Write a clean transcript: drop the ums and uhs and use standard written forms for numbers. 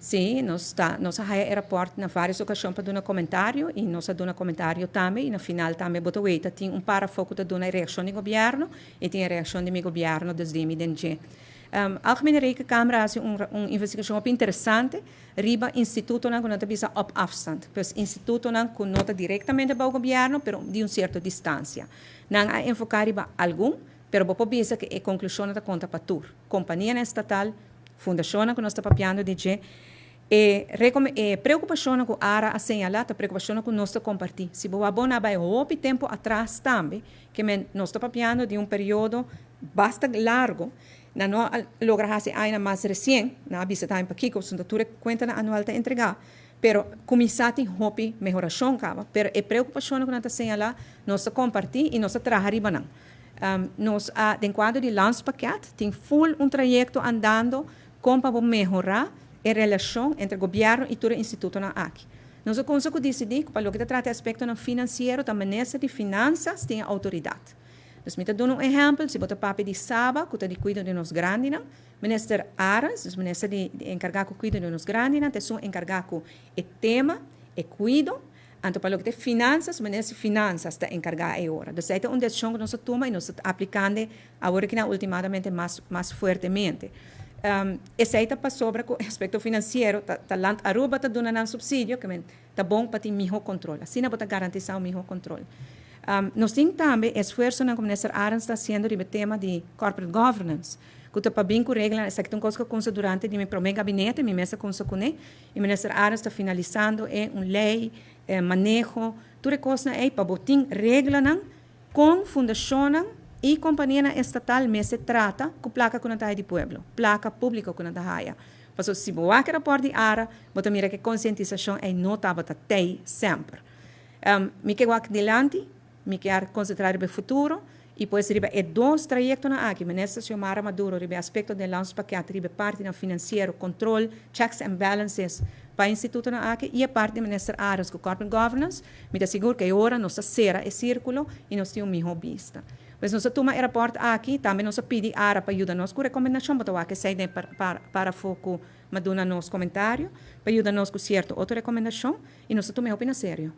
Sim, nós aeroporto na várias ocasiões para dar um comentário e nós damos um comentário também e no final também botoeita tem parafoco de dar a reação do governo e tem a reação do meu governo desde o DNG. Algemene Rekenkamer faz uma investigação interessante riba instituto não nota bisa op afstand. Pues instituto não que nota diretamente para o governo, pero de uma certa distância. Não a enfocar riba algum, pero bopo bisa que a conclusão da conta para tur. Companhia estatal, fundação que nós está papiando de preocupação com a área assinalada, preocupação com nós compartilhar. Se boa bona vai houve tempo atrás também, que nós está papiando de período bastante largo, não logra fazer ainda mais recente, na visita em Paquico, são tudo conta na anual te entregar. Pero começar a hobby melhoração cava, pero a preocupação que nós assinala, nós compartilhar e nós trabalhar riba não. Nós de quadro de lançamento tem full trajeto andando como para melhorar a relação entre o governo e todo o instituto na aqui. Nós conseguimos decidir que para o que trata aspecto financeiro, da ministra de finanças tem autoridade. Então, me dou exemplo, se botar papel de Saba, que está de cuidado de nós grandes, ministro Aras, o ministro de encargado de cuidado de nós grandes, tem encargado o tema, o cuidado, então para o que finanças, o ministro de finanças está encargado agora. Então, esta é uma decisão que nós tomamos e nós estamos aplicando agora que ultimamente mais fortemente. Essa aí para sobre o aspecto financeiro, talento Aruba está dando um subsídio, que está bom para ter melhor controle. Assim, não pode garantizar o melhor controle. Nós temos também esforço na Ministro Arans está sendo sobre o tema de corporate governance, que está bem com regras, essa que tem coisa que durante o meu gabinete, minha mesa com e o Ministro Arans está finalizando uma lei, manejo, tudo coisa aí para botar regras com fundação e companhia estatal, mas se trata com placa com a de pueblo, placa pública com a haia. Mas se boa que rapor de ara, bota mira que conscientização é notava até sempre. Me quero adelante, me quero concentrar no futuro e depois riba é dois trajetos na aqui, ministra Xiomara Maduro riba aspecto de lanço paquete riba parte na financeiro, controle, checks and balances para o instituto na aqui e a parte de ministra Aras com corporate governance, me asseguro que agora nós será o círculo e nós temos melhor vista. Mas nós toma aeroporto aqui, também nós pedimos para ajudar nós com recomendação para que saia para foco, mas dá nos comentário, para ajudar nós com certa outra recomendação e nós tomamos opinião sério.